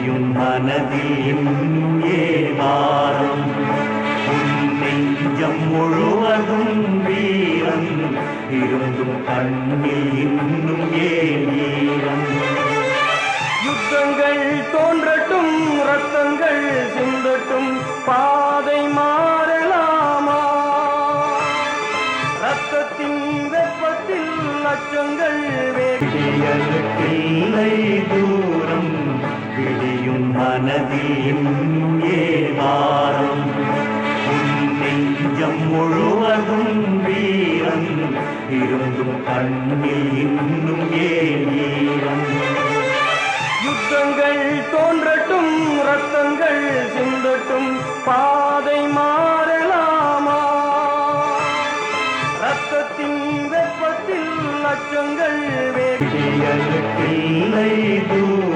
விடியும் மனதில் இன்னும் ஏவாரம் நெஞ்சம் முழுவதும் வீரம் இருந்தும் கண்ணில் இன்னும் ஏவீரம் யுத்தங்கள் தோன்றட்டும் ரத்தங்கள் சிந்தட்டும் பாதை மாறலாமா ரத்தத்தின் வெப்பத்தில் லட்சங்கள் இல்லை தூரம் விடியும் மனதில் இன்னும் ஏவாரம் நெஞ்சம் முழுவதும் வீரம் இருந்தும் கண்ணில் இன்னும் ஏவீரம் யுத்தங்கள் தோன்றட்டும் ரத்தங்கள் சிந்தட்டும் பாதை மாறலாமா ரத்தத்தின் வெப்பத்தில் லட்சங்கள் இல்லை தூரம்